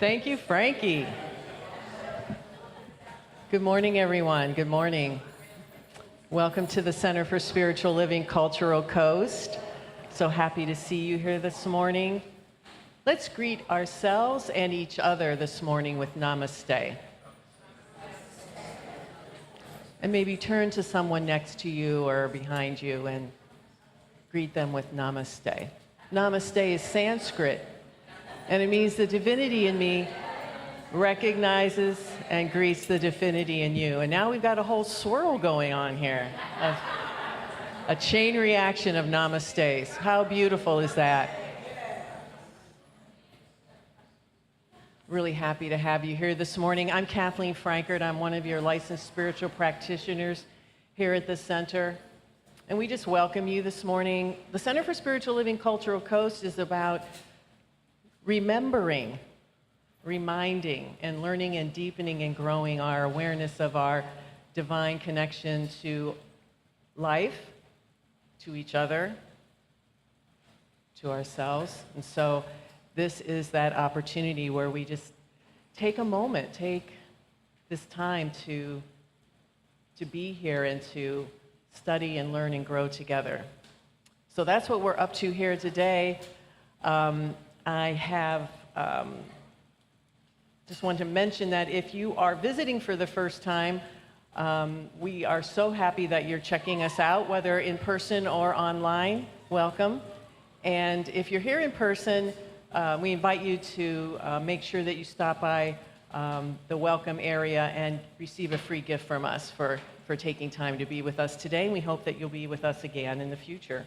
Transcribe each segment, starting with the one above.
Thank you, Frankie. Good morning, everyone. Good morning. Welcome to the Center for Spiritual Living Cultural Coast. So happy to see you here this morning. Let's greet ourselves and each other this morning with namaste. And maybe turn to someone next to you or behind you and greet them with namaste. Namaste is Sanskrit, and it means the divinity in me recognizes and greets the divinity in you. And now we've got a whole swirl going on here, a chain reaction of namastes. How beautiful is that? Really happy to have you here this morning. I'm Kathleen Frankert. I'm one of your licensed spiritual practitioners here at the center. And we just welcome you this morning. The Center for Spiritual Living Cultural Coast is about remembering, reminding, and learning and deepening and growing our awareness of our divine connection to life, to each other, to ourselves. And so this is that opportunity where we just take a moment, take this time to be here and to study and learn and grow together. So that's what we're up to here today. I have just want to mention that if you are visiting for the first time, we are so happy that you're checking us out, whether in person or online. Welcome. And if you're here in person, we invite you to make sure that you stop by the welcome area and receive a free gift from us for taking time to be with us today. And we hope that you'll be with us again in the future.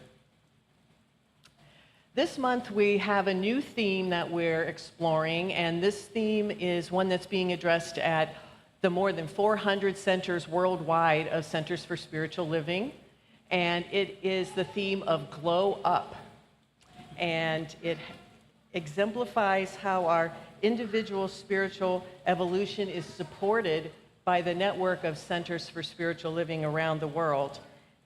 This month we have a new theme that we're exploring, and this theme is one that's being addressed at the more than 400 centers worldwide of Centers for Spiritual Living, and it is the theme of Glow Up. And it exemplifies how our individual spiritual evolution is supported by the network of Centers for Spiritual Living around the world,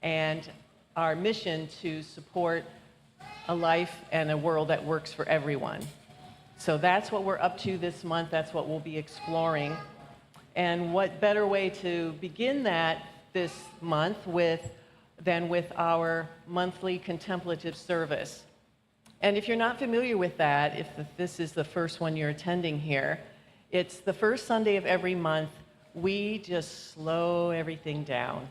and our mission to support a life and a world that works for everyone. So that's what we're up to this month. That's what we'll be exploring. And what better way to begin that this month than with our monthly contemplative service. And if you're not familiar with that, if this is the first one you're attending here, it's the first Sunday of every month. We just slow everything down.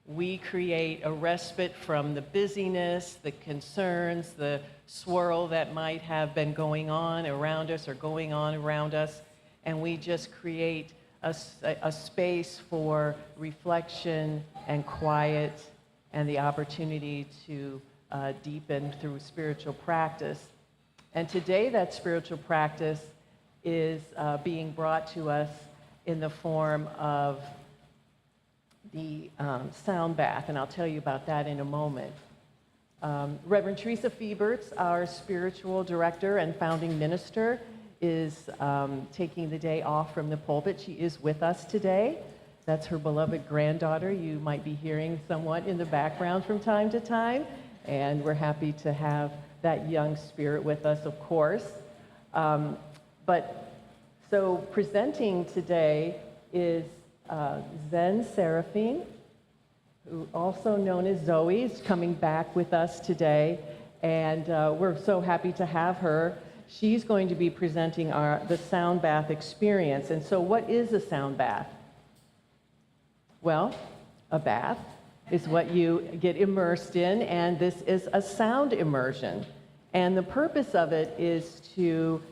We create a respite from the busyness, the concerns, the swirl that might have been going on around us or going on around us, and we just create a space for reflection and quiet and the opportunity to deepen through spiritual practice. And today that spiritual practice is being brought to us in the form of the sound bath, and I'll tell you about that in a moment. Reverend Teresa Fieberts, our spiritual director and founding minister, is taking the day off from the pulpit. She is with us today. That's her beloved granddaughter. You might be hearing somewhat in the background from time to time, and we're happy to have that young spirit with us, of course. So presenting today is Zen Seraphine, who also known as Zoe, is coming back with us today, and we're so happy to have her. She's going to be presenting the sound bath experience. And so what is a sound bath? Well, a bath is what you get immersed in, and this is a sound immersion. And the purpose of it is to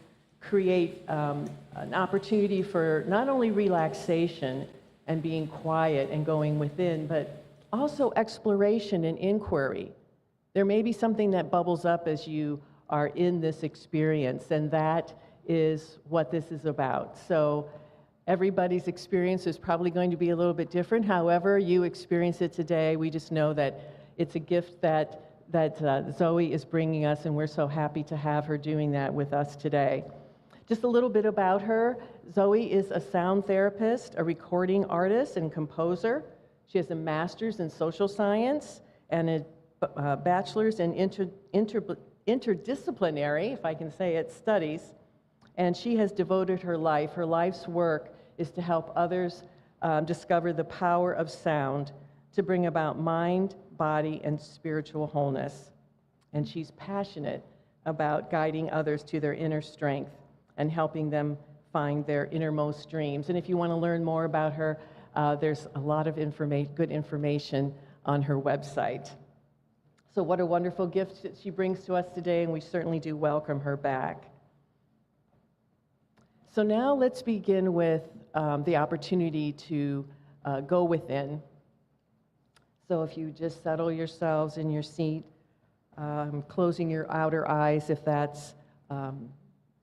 create an opportunity for not only relaxation and being quiet and going within, but also exploration and inquiry. There may be something that bubbles up as you are in this experience, and that is what this is about. So everybody's experience is probably going to be a little bit different. However you experience it today, we just know that it's a gift that Zoe is bringing us, and we're so happy to have her doing that with us today. Just a little bit about her. Zoe is a sound therapist, a recording artist and composer. She has a master's in social science and a bachelor's in interdisciplinary, if I can say it, studies. And she has devoted her life's work is to help others discover the power of sound to bring about mind, body, and spiritual wholeness. And she's passionate about guiding others to their inner strength and helping them find their innermost dreams. And if you want to learn more about her, there's a lot of good information on her website. So what a wonderful gift that she brings to us today, and we certainly do welcome her back. So now let's begin with the opportunity to go within. So if you just settle yourselves in your seat, closing your outer eyes if that's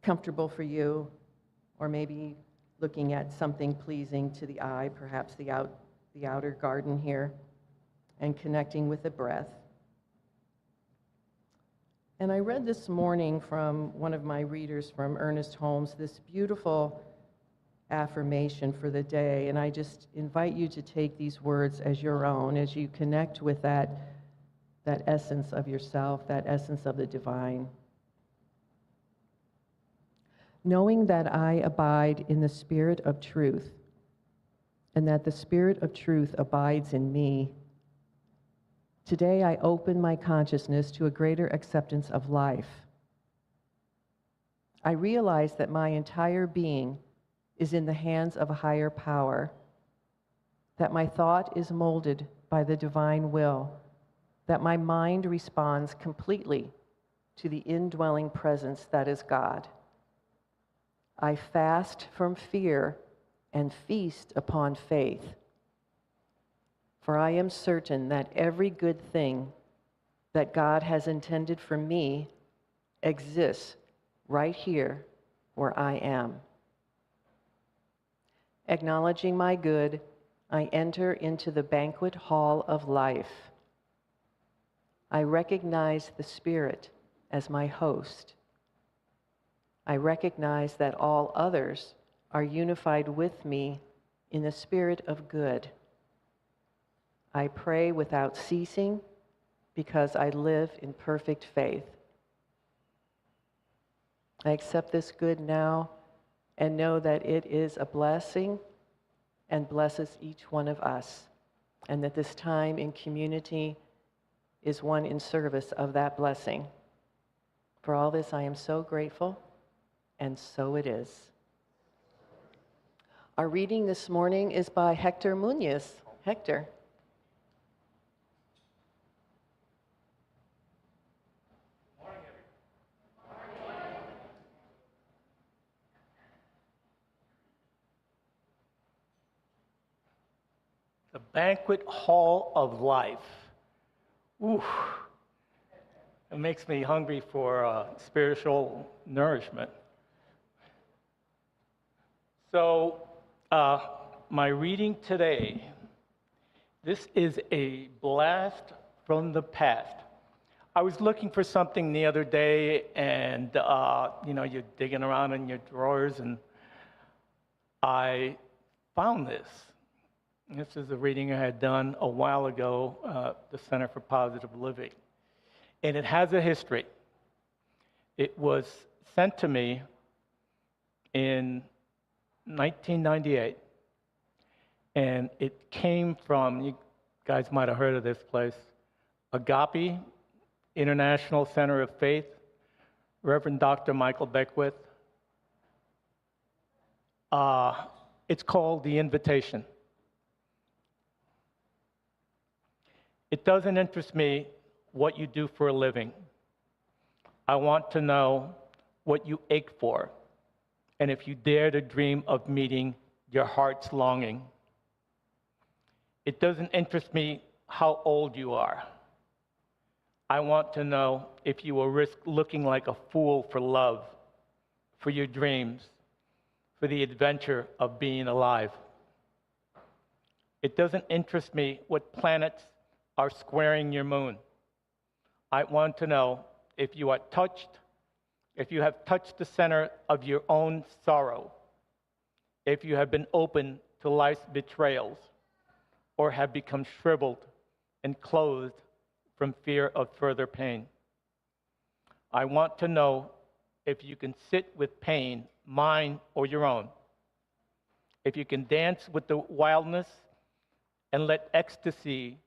comfortable for you, or maybe looking at something pleasing to the eye, perhaps the outer garden here, and connecting with the breath. And I read this morning from one of my readers from Ernest Holmes, this beautiful affirmation for the day, and I just invite you to take these words as your own, as you connect with that essence of yourself, that essence of the divine. Knowing that I abide in the Spirit of truth, and that the Spirit of truth abides in me, today I open my consciousness to a greater acceptance of life. I realize that my entire being is in the hands of a higher power, that my thought is molded by the divine will, that my mind responds completely to the indwelling presence that is God. I fast from fear and feast upon faith. For I am certain that every good thing that God has intended for me exists right here where I am. Acknowledging my good, I enter into the banquet hall of life. I recognize the Spirit as my host. I recognize that all others are unified with me in the spirit of good. I pray without ceasing because I live in perfect faith. I accept this good now and know that it is a blessing and blesses each one of us, and that this time in community is one in service of that blessing. For all this, I am so grateful, and so it is. Our reading this morning is by Hector Munoz. Hector. The banquet hall of life. Ooh, it makes me hungry for spiritual nourishment. So, my reading today, this is a blast from the past. I was looking for something the other day, and you're digging around in your drawers, and I found this. This is a reading I had done a while ago, the Center for Positive Living. And it has a history. It was sent to me in 1998. And it came from, you guys might have heard of this place, Agape International Center of Faith, Reverend Dr. Michael Beckwith. It's called The Invitation. It doesn't interest me what you do for a living. I want to know what you ache for, and if you dare to dream of meeting your heart's longing. It doesn't interest me how old you are. I want to know if you will risk looking like a fool for love, for your dreams, for the adventure of being alive. It doesn't interest me what planets are squaring your moon. I want to know if you have touched the center of your own sorrow, if you have been open to life's betrayals, or have become shriveled and closed from fear of further pain. I want to know if you can sit with pain, mine or your own, if you can dance with the wildness and let ecstasy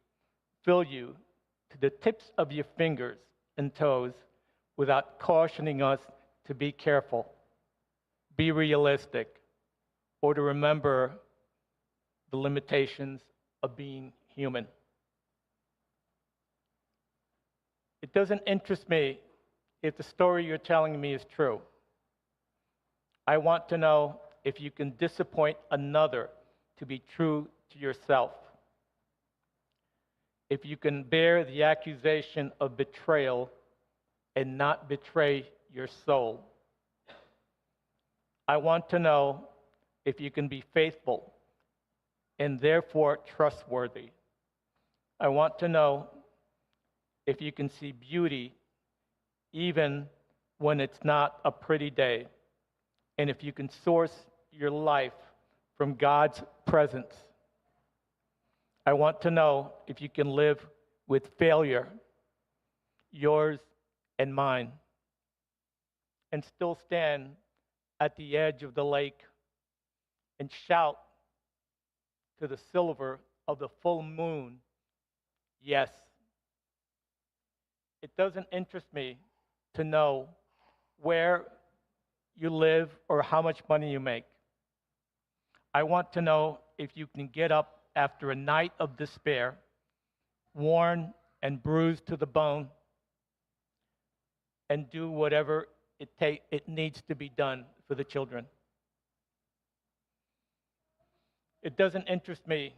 fill you to the tips of your fingers and toes without cautioning us to be careful, be realistic, or to remember the limitations of being human. It doesn't interest me if the story you're telling me is true. I want to know if you can disappoint another to be true to yourself. If you can bear the accusation of betrayal and not betray your soul. I want to know if you can be faithful and therefore trustworthy. I want to know if you can see beauty even when it's not a pretty day, and if you can source your life from God's presence. I want to know if you can live with failure, yours and mine, and still stand at the edge of the lake and shout to the silver of the full moon, yes. It doesn't interest me to know where you live or how much money you make. I want to know if you can get up after a night of despair, worn and bruised to the bone, and do whatever it needs to be done for the children. It doesn't interest me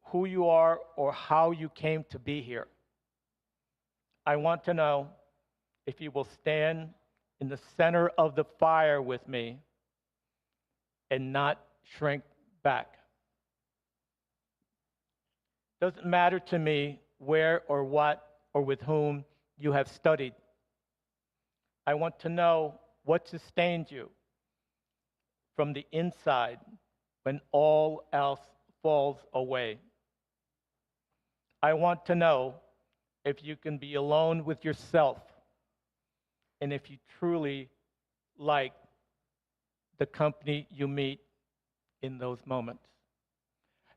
who you are or how you came to be here. I want to know if you will stand in the center of the fire with me and not shrink back. Doesn't matter to me where or what or with whom you have studied. I want to know what sustains you from the inside when all else falls away. I want to know if you can be alone with yourself and if you truly like the company you meet in those moments.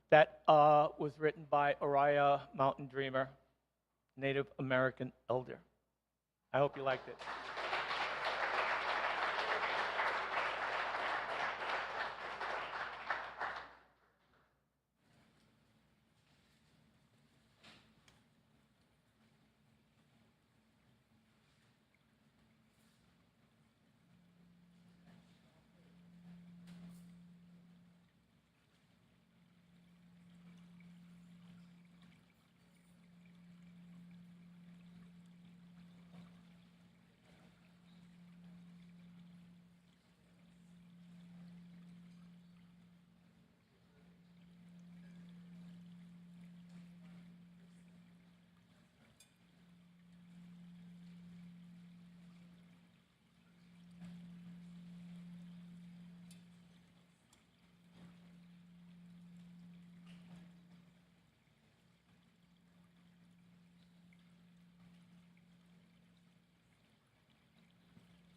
That was written by Oriah Mountain Dreamer, Native American elder. I hope you liked it.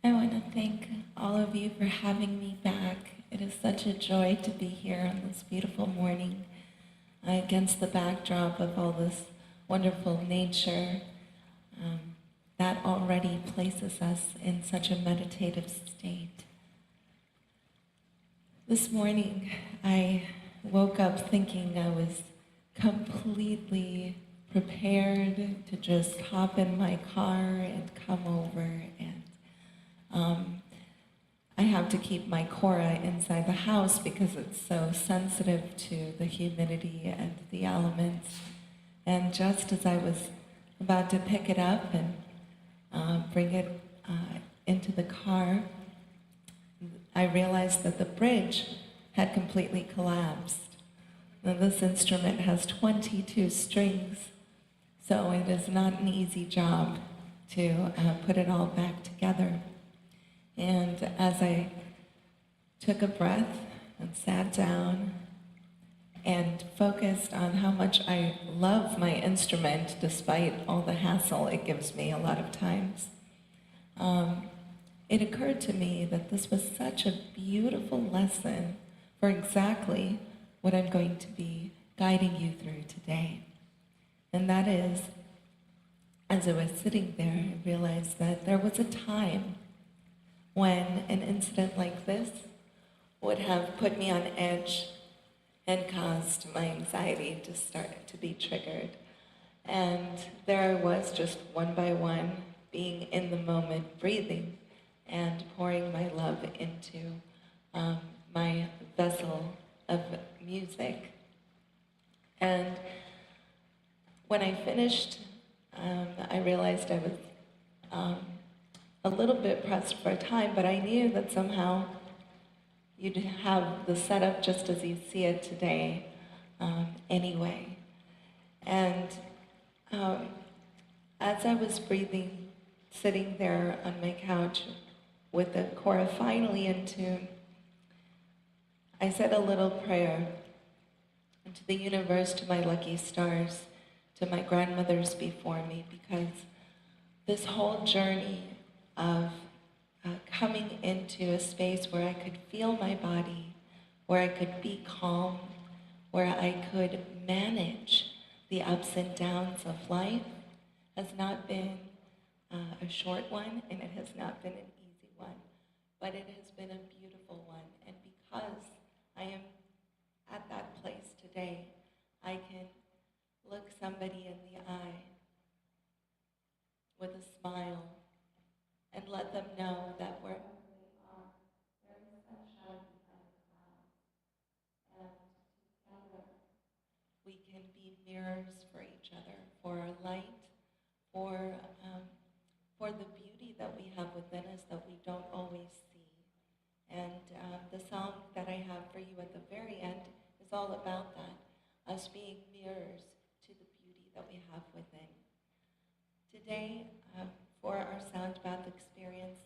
I want to thank all of you for having me back. It is such a joy to be here on this beautiful morning against the backdrop of all this wonderful nature that already places us in such a meditative state. This morning, I woke up thinking I was completely prepared to just hop in my car and come over, and I have to keep my Cora inside the house because it's so sensitive to the humidity and the elements. And just as I was about to pick it up and bring it into the car, I realized that the bridge had completely collapsed. Now, this instrument has 22 strings, so it is not an easy job to put it all back together. And as I took a breath and sat down and focused on how much I love my instrument despite all the hassle it gives me a lot of times, it occurred to me that this was such a beautiful lesson for exactly what I'm going to be guiding you through today. And that is, as I was sitting there, I realized that there was a time when an incident like this would have put me on edge and caused my anxiety to start to be triggered. And there I was, just one by one, being in the moment, breathing and pouring my love into my vessel of music. And when I finished, I realized I was a little bit pressed for time, but I knew that somehow you'd have the setup just as you see it today anyway. And as I was breathing, sitting there on my couch with the Cora finally in tune, I said a little prayer to the universe, to my lucky stars, to my grandmothers before me, because this whole journey of coming into a space where I could feel my body, where I could be calm, where I could manage the ups and downs of life has not been a short one, and it has not been an easy one, but it has been a beautiful one. And because I am at that place today, I can look somebody in the eye with a smile and let them know that wherever they are, there is sunshine behind the clouds. And together, we can be mirrors for each other, for our light, for the beauty that we have within us that we don't always see. And the song that I have for you at the very end is all about that, us being mirrors to the beauty that we have within. Today, for our sound bath experience,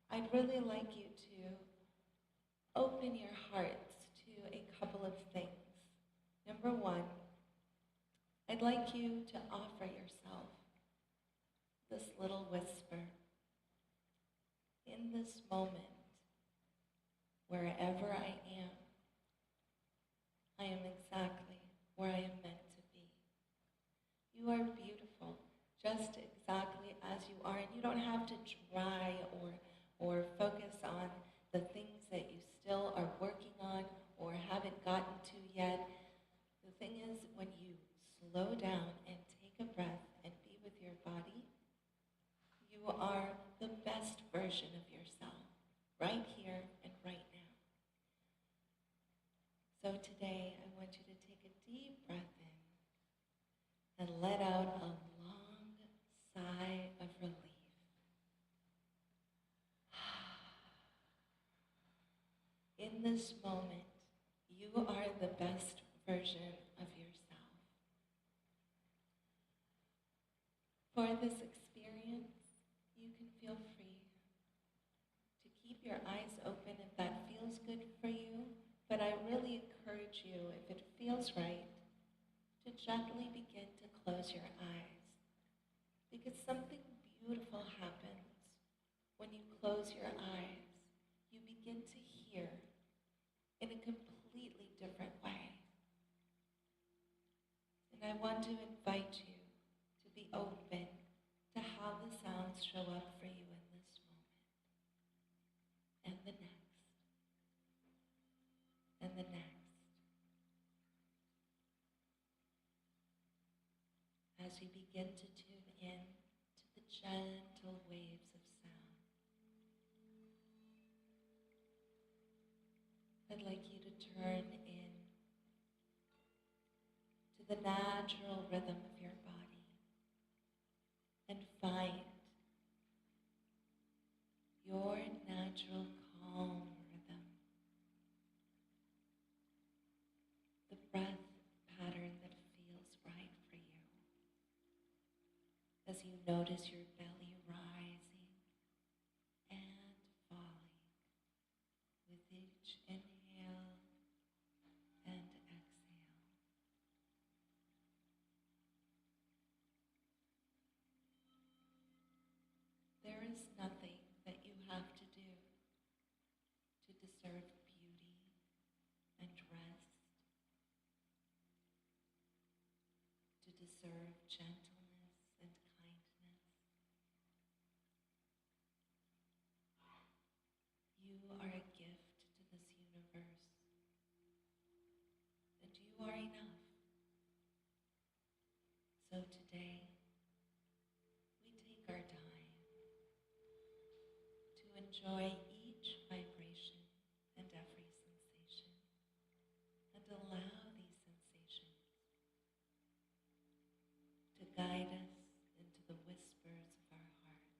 I'd really like you to open your hearts to a couple of things. Number one, I'd like you to offer yourself this little whisper. in this moment, wherever I am exactly where I am meant to be. You are beautiful, just exactly as you are, and you don't have to try or focus on the things that you still are working on or haven't gotten to yet. The thing is, when you slow down and take a breath and be with your body, you are the best version of yourself, right here and right now. So today, I want you to take a deep breath in and let out a long sigh of relief. In this moment, you are the best version of yourself. For this experience, you can feel free to keep your eyes open if that feels good for you, but I really encourage you, if it feels right, to gently begin to close your eyes, because something beautiful happens when you close your eyes. You begin to hear in a completely different way. And I want to invite you to be open to how the sounds show up for you in this moment, and the next, and the next. As you begin to tune in to the gentle waves of sound, I'd like you to turn in to the natural rhythm of your body and find your natural calm rhythm, the breath pattern that feels right for you. As you notice your belly rising and falling with each inhale and exhale. There is nothing that you have to do to deserve beauty and rest, to deserve gentleness and kindness. You are a gift to this universe, and you are enough. So today, we take our time to enjoy each vibration and every sensation, and allow these sensations to guide us into the whispers of our hearts.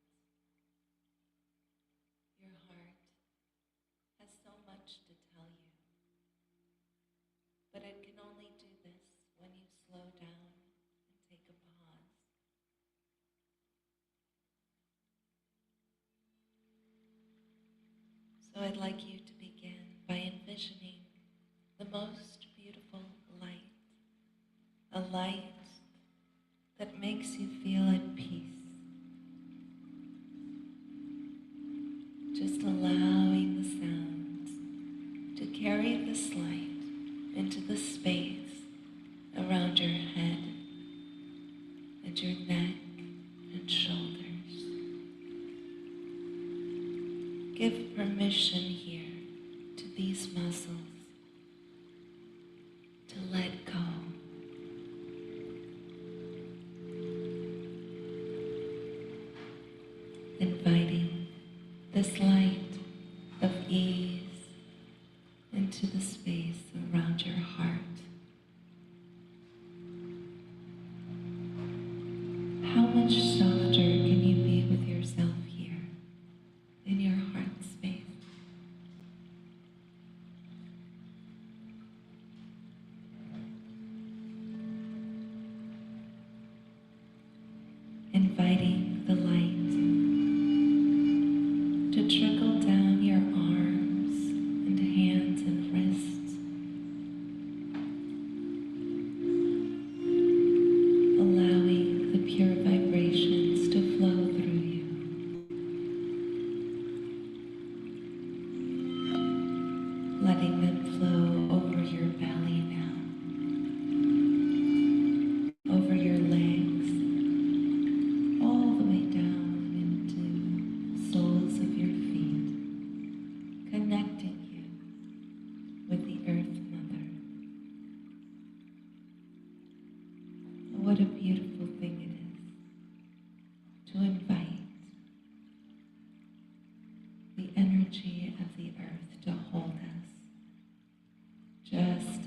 Your heart has so much to tell you, but it can only do this when you slow down and take a pause. So I'd like you to begin by envisioning the most beautiful light, a light that makes you feel at peace. Just allowing the sounds to carry this light into the space around your head and your neck and shoulders. Give permission here to these muscles to let go. Inviting this light of ease into the space around your heart. How much softer can you be with yourself here in your heart space? Inviting the light to trickle down your arms and hands and wrists,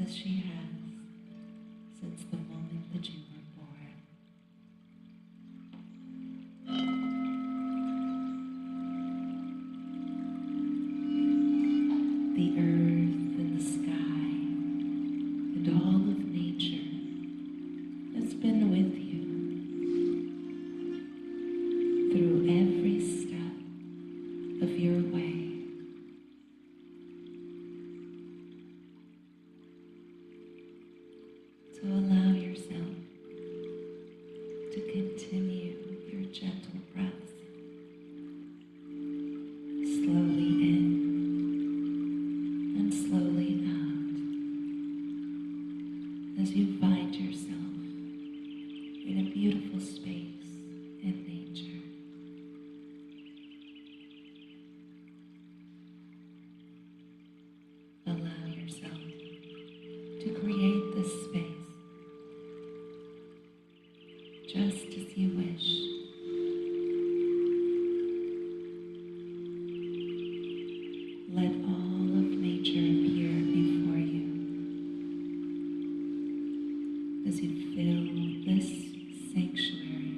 as she has since the moment that you were born. The earth and the sky and all of nature has been with you through every step of your way. So allow yourself to continue your gentle breaths, slowly in and slowly out, as you find yourself in a beautiful space in nature. Allow yourself to create this space just as you wish. Let all of nature appear before you as you fill this sanctuary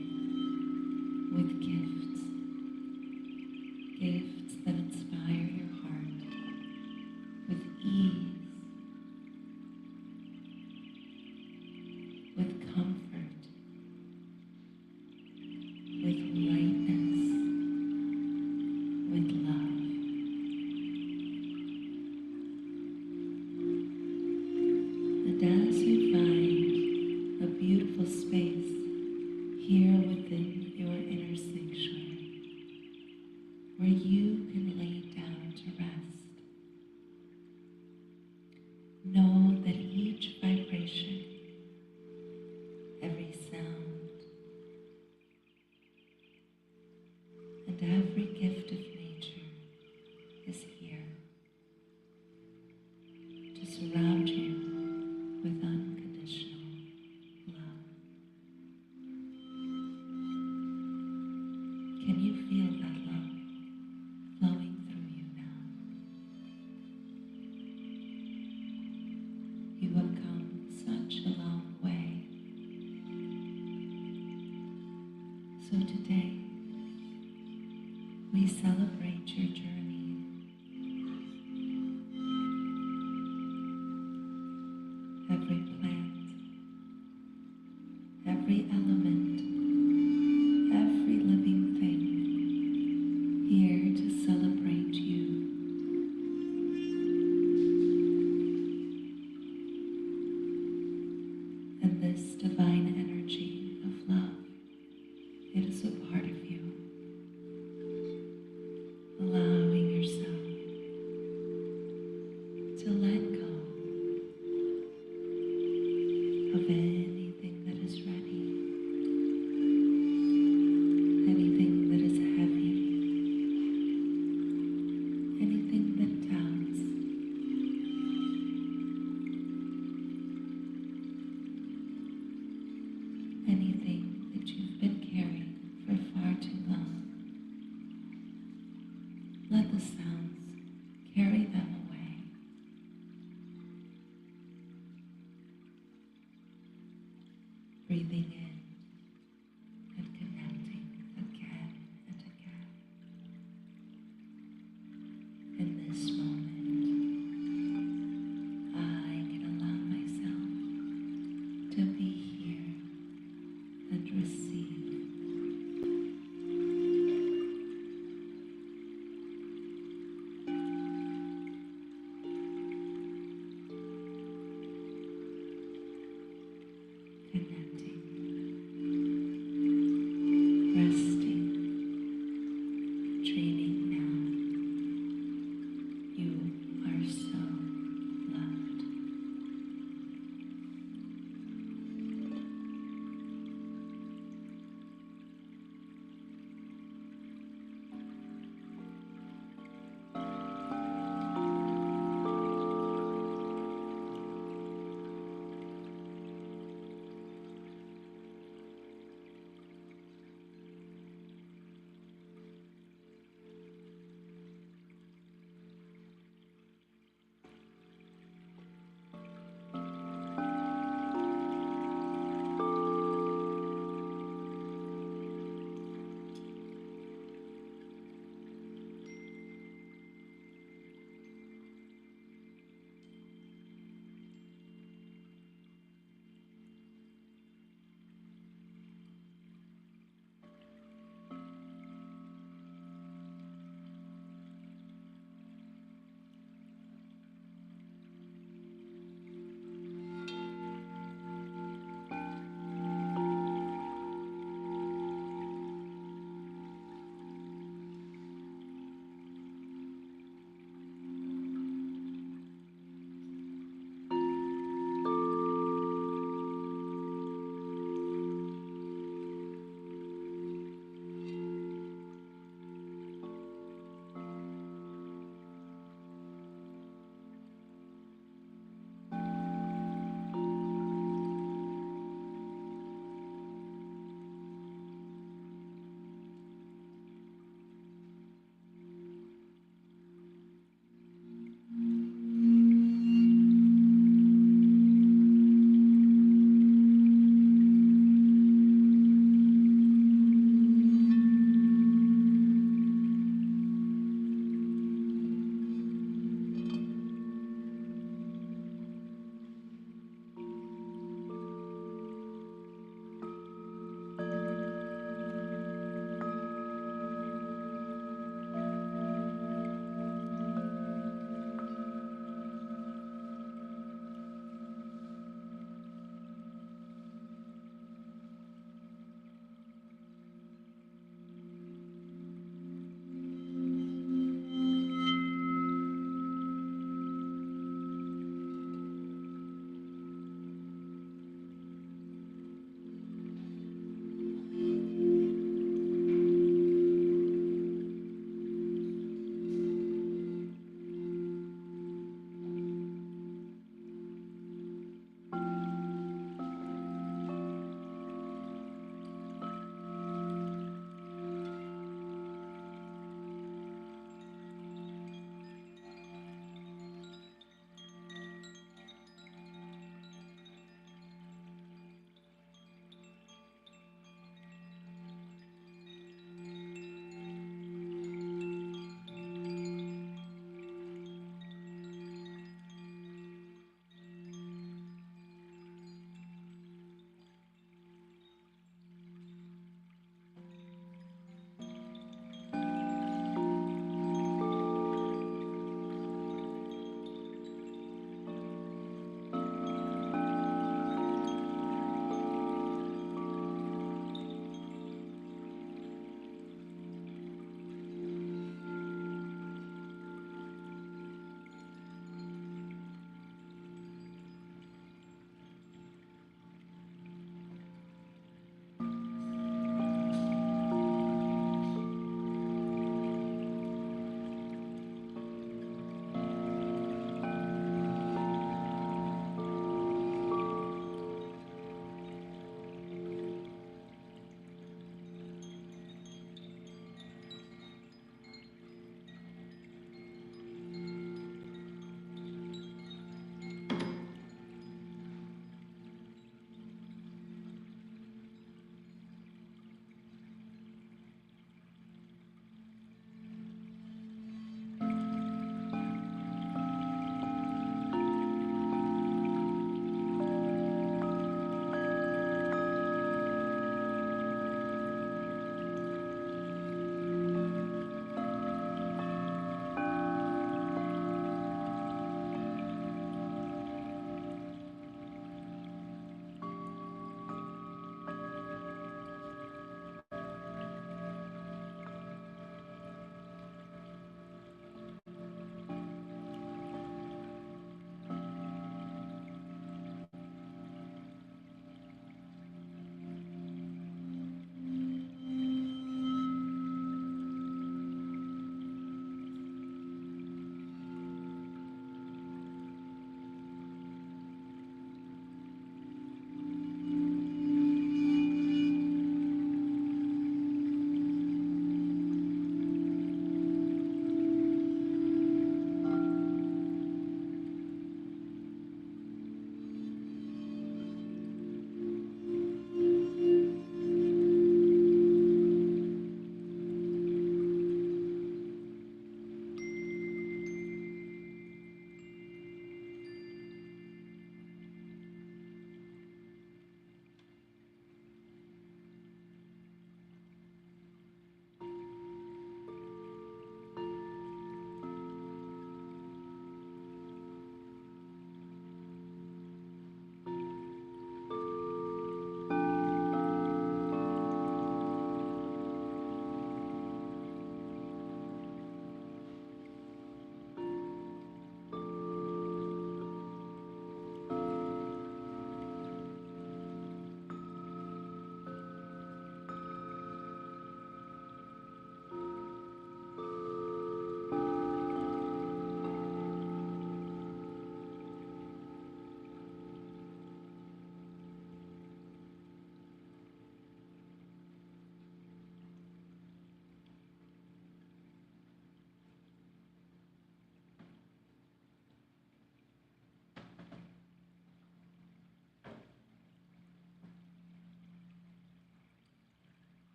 with gifts, gifts that inspire your heart with ease, with comfort, with lightness, with love. And as you find a beautiful space here within your inner sanctuary, where you can lay down to rest, know that each vibration, every sound, and every gift of nature is here to surround you with unconditional love. Can you feel that love flowing through you now? You have come such a long way. So today, we celebrate your journey. Every plant, every element, every living thing here to celebrate you. And this divine energy of love, it is a part of you. Allowing yourself to let go of anything that is ready, anything that is heavy, anything that doubts, anything that you've been carrying for far too long. Let the sounds carry them away. Breathing in and connecting again and again. In this moment, I can allow myself to be here and receive. Connecting, resting, dreaming now. You are so loved.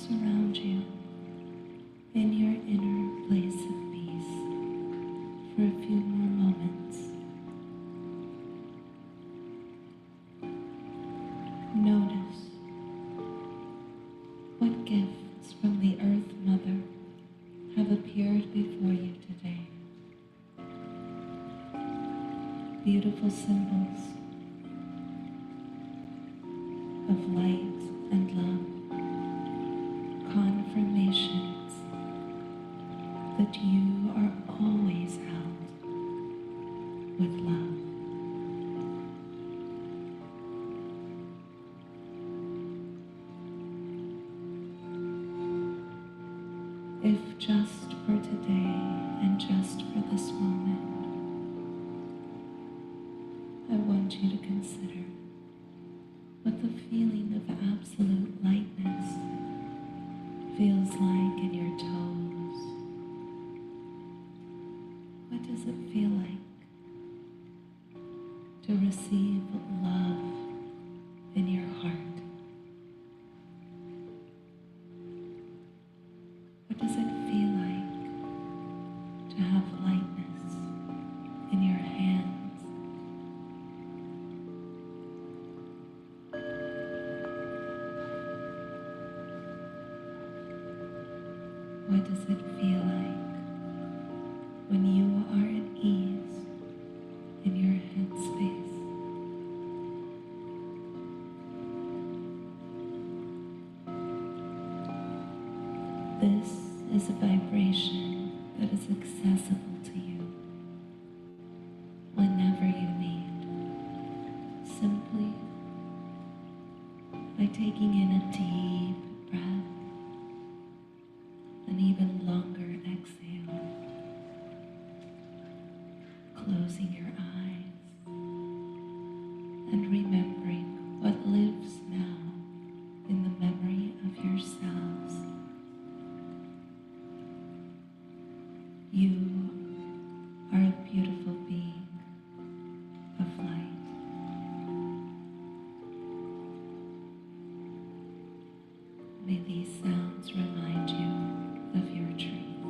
surround you in your inner place of peace for a few more moments. Notice what gifts from the Earth Mother have appeared before you today. Beautiful symbols of light and love, confirmations that you are always held with love. If just for today and just for this moment, I want you to consider what the feeling of absolute lightness feels like in your toes. What does it feel like to receive love in your heart? What does it feel like to have lightness in your hands? What does it feel like when you are at ease in your headspace? This is a vibration that is accessible to you whenever you need, simply by taking in a deep breath, an even longer exhale, closing your eyes and remembering what lives now in the memory of yourselves. You are a beautiful being of light. May these sounds remind you of your truth.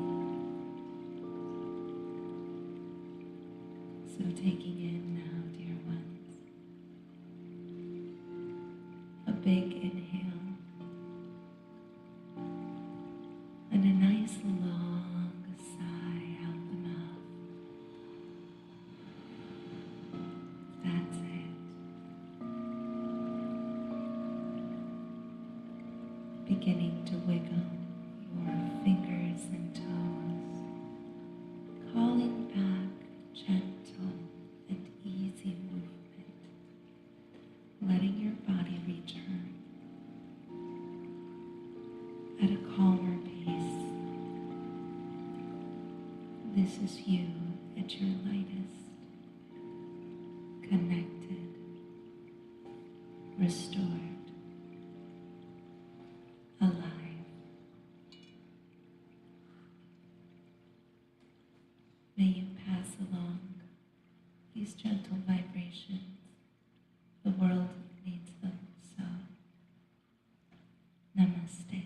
So taking in now, dear ones, a big inhale and a nice long sigh out the mouth. That's it. Beginning to wiggle your fingers and toes, calling back gentle and easy movement, letting your body return at a calmer pace. This is you at your lightest, connected, restored, alive. May you pass along these gentle vibrations. The world needs them so. Namaste.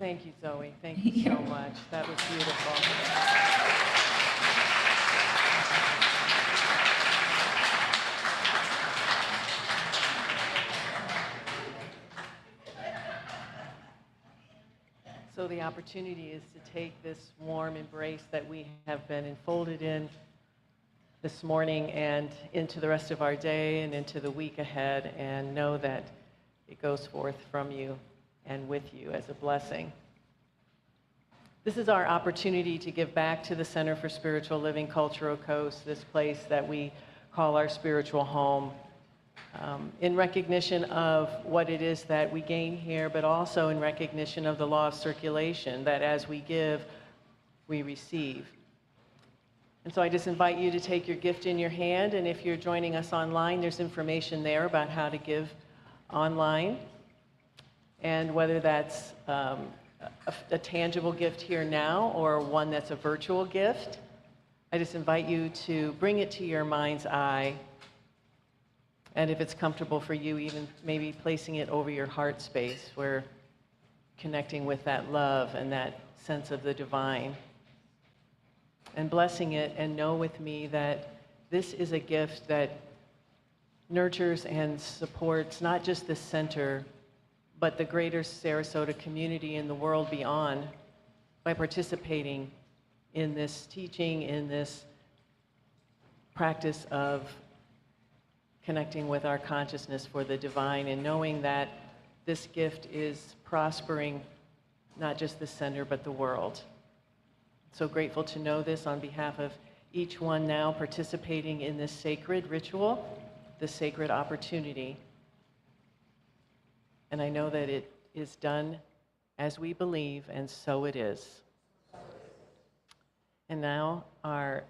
Thank you, Zoe. Thank you so much. That was beautiful. So the opportunity is to take this warm embrace that we have been enfolded in this morning and into the rest of our day and into the week ahead, and know that it goes forth from you and with you as a blessing. This is our opportunity to give back to the Center for Spiritual Living Cultural Coast, this place that we call our spiritual home, in recognition of what it is that we gain here, but also in recognition of the law of circulation, that as we give, we receive. And so I just invite you to take your gift in your hand, and if you're joining us online, there's information there about how to give online, and whether that's a tangible gift here now or one that's a virtual gift. I just invite you to bring it to your mind's eye, and if it's comfortable for you, even maybe placing it over your heart space, where connecting with that love and that sense of the divine, and blessing it, and know with me that this is a gift that nurtures and supports not just the center, but the greater Sarasota community and the world beyond, by participating in this teaching, in this practice of connecting with our consciousness for the divine, and knowing that this gift is prospering not just the center, but the world. So grateful to know this on behalf of each one now participating in this sacred ritual, this sacred opportunity. And I know that it is done as we believe, and so it is. And now our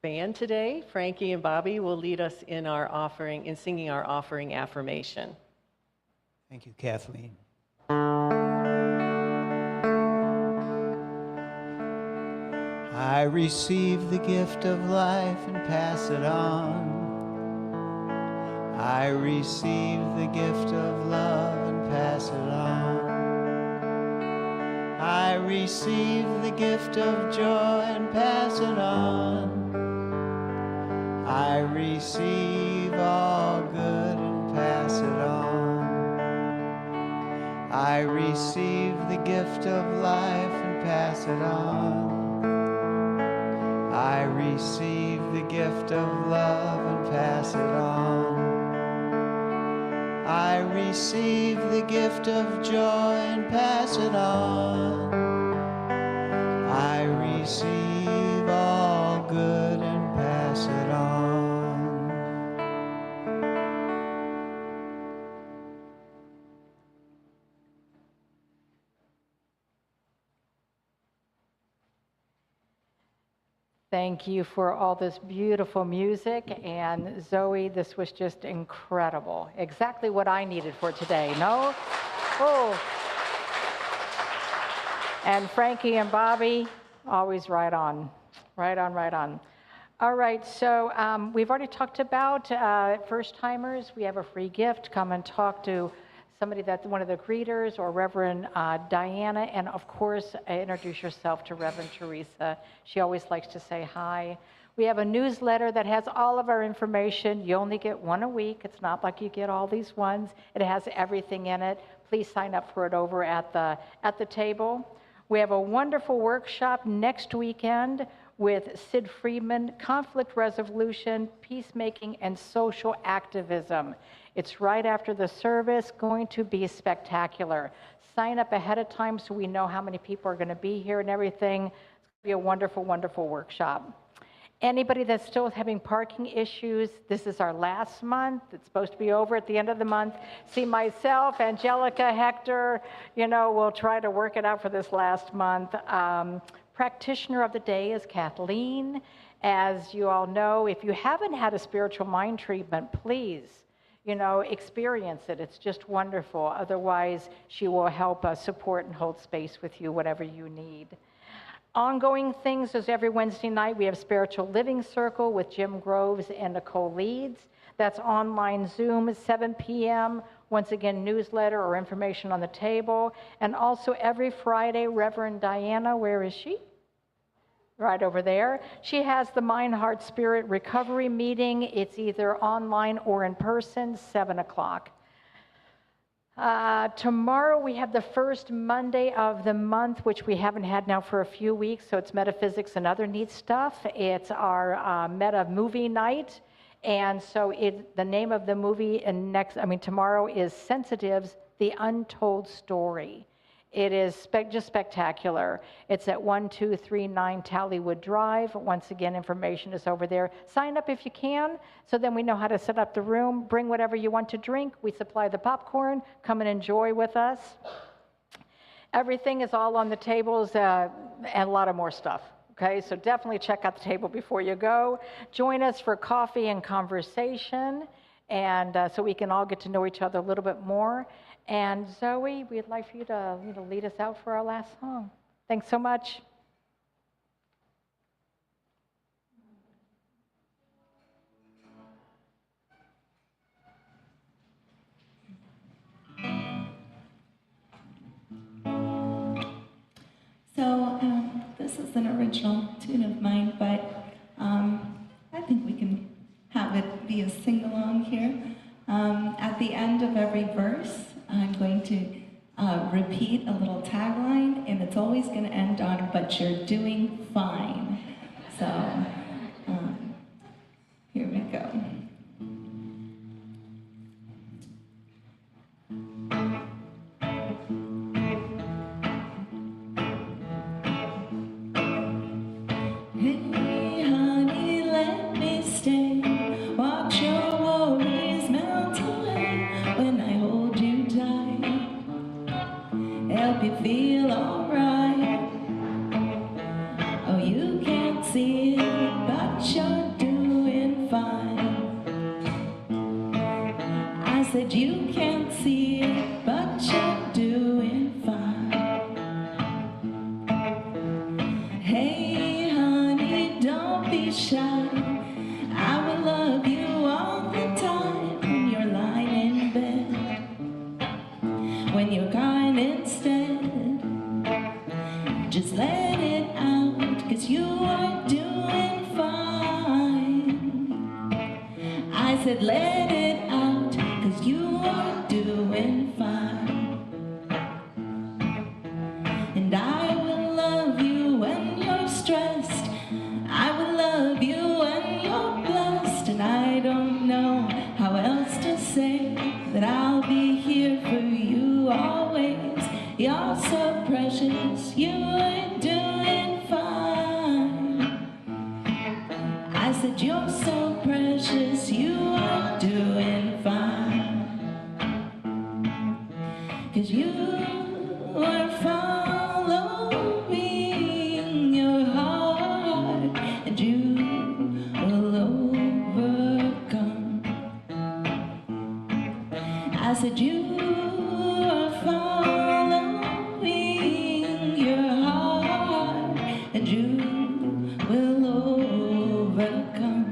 band today, Frankie and Bobby, will lead us in our offering, in singing our offering affirmation. Thank you, Kathleen. I receive the gift of life and pass it on. I receive the gift of love and pass it on. I receive the gift of joy and pass it on. I receive all good and pass it on. I receive the gift of life and pass it on. I receive the gift of love and pass it on. I receive the gift of joy and pass it on. I receive all good and pass it on. Thank you for all this beautiful music. And Zoe, this was just incredible. Exactly what I needed for today, no? Oh. And Frankie and Bobby, always right on. Right on, right on. All right, so we've already talked about first-timers. We have a free gift. Come and talk to somebody that's one of the greeters, or Reverend Diana, and of course, introduce yourself to Reverend Teresa. She always likes to say hi. We have a newsletter that has all of our information. You only get one a week. It's not like you get all these ones. It has everything in it. Please sign up for it over at the table. We have a wonderful workshop next weekend with Sid Friedman, conflict resolution, peacemaking, and social activism. It's right after the service, going to be spectacular. Sign up ahead of time so we know how many people are going to be here and everything. It's going to be a wonderful, wonderful workshop. Anybody that's still having parking issues, this is our last month. It's supposed to be over at the end of the month. See, myself, Angelica, Hector, we'll try to work it out for this last month. Practitioner of the day is Kathleen. As you all know, if you haven't had a spiritual mind treatment, please, experience it. It's just wonderful. Otherwise, she will help support and hold space with you, whatever you need. Ongoing things is every Wednesday night, we have Spiritual Living Circle with Jim Groves and Nicole Leeds. That's online Zoom at 7 p.m. Once again, newsletter or information on the table. And also every Friday, Reverend Diana, where is she? Right over there. She has the Mind, Heart, Spirit Recovery Meeting. It's either online or in person, 7 o'clock. Tomorrow we have the first Monday of the month, which we haven't had now for a few weeks, so it's metaphysics and other neat stuff. It's our meta movie night, and so the name of the movie tomorrow is Sensitives, The Untold Story. It is just spectacular. It's at 1239 Tallywood Drive. Once again, information is over there. Sign up if you can, so then we know how to set up the room. Bring whatever you want to drink. We supply the popcorn. Come and enjoy with us. Everything is all on the tables. and a lot of more stuff. Okay, so definitely check out the table before you go. Join us for coffee and conversation, and so we can all get to know each other a little bit more. And Zoe, we'd like for you to lead us out for our last song. Thanks so much. So this is an original tune of mine, but I think we can have it be a sing-along here. At the end of every verse, I'm going to repeat a little tagline, and it's always going to end on, "But you're doing fine." So here we go. Hey, honey, let me stay. Watch your worries melt away when I hold you tight. Help you feel alright. Oh, you can't see it, but you're doing fine. I said you can't see it, but you're doing fine. Hey, honey, don't be shy. I will love you all the time when you're lying in bed. When you're crying instead, just let it out, 'cause you are doing fine. I said let it out, 'cause you are doing fine. And I will love you when you're stressed. I will love you when you're blessed. And I don't know how else to say that I'll be here for you always. You're so precious, you are doing fine. I said you're so precious, you are doing fine. 'Cause you are following your heart, and you will overcome. I said you are following your heart, and you will overcome.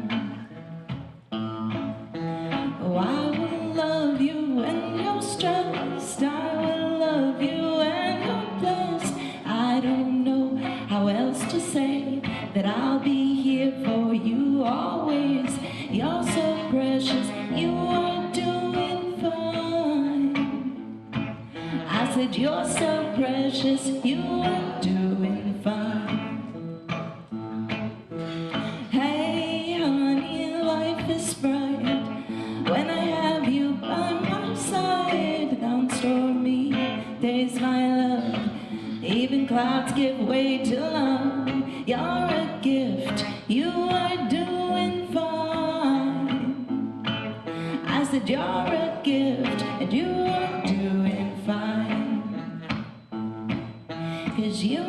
Oh, I will love you when you're stressed. I will love you when you're blessed. I don't know how else to say that I'll be here for you always. You're so precious, you are doing fine. I said you're so precious, you are doing fine. Hey, honey, life is bright when I have you by my side. Down stormy days, my love, even clouds give way to love. You're a gift, you are doing fine. I said you're a gift, and you are doing fine. 'Cause you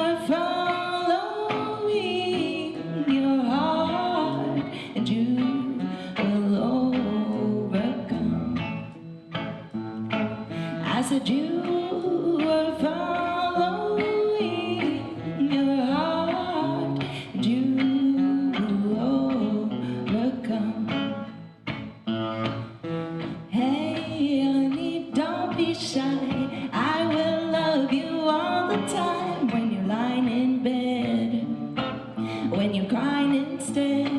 are following your heart, and you will overcome. I said you are following your heart, and you will overcome. Hey, honey, don't be shy. I will love you all the time when you're lying in bed. When you're crying instead,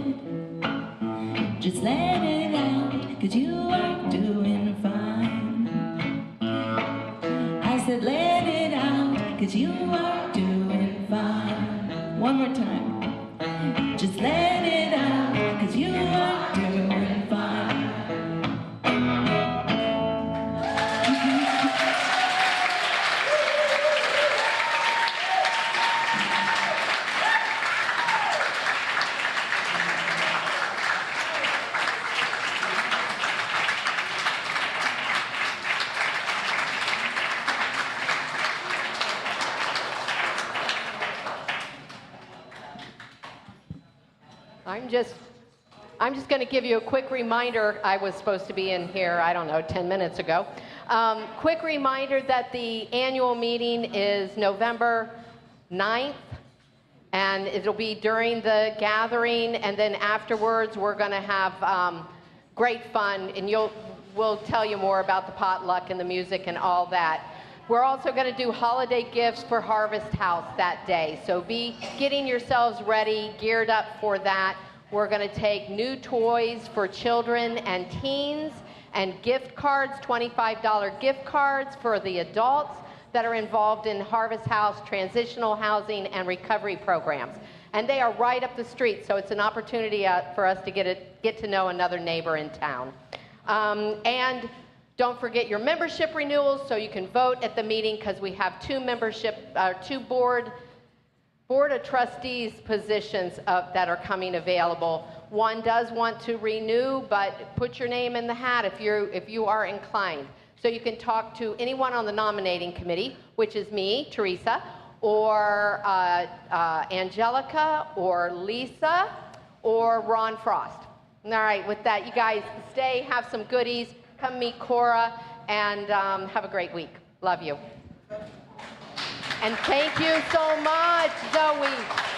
just let it out, 'cause you are doing fine. I said let it out, 'cause you are doing fine. One more time. Just let it out, 'cause you are doing fine. I'm just going to give you a quick reminder. I was supposed to be in here, I don't know, 10 minutes ago. Quick reminder that the annual meeting is November 9th, and it'll be during the gathering, and then afterwards we're going to have great fun, and we'll tell you more about the potluck and the music and all that. We're also going to do holiday gifts for Harvest House that day, so be getting yourselves ready, geared up for that. We're going to take new toys for children and teens and gift cards, $25 gift cards for the adults that are involved in Harvest House, transitional housing, and recovery programs. And they are right up the street, so it's an opportunity for us to get to know another neighbor in town. And don't forget your membership renewals, so you can vote at the meeting, because we have two board of trustees positions that are coming available. One does want to renew, but put your name in the hat if you are inclined. So you can talk to anyone on the nominating committee, which is me, Teresa, or Angelica, or Lisa, or Ron Frost. All right, with that, you guys stay, have some goodies, come meet Cora, and have a great week. Love you. And thank you so much, Zoe.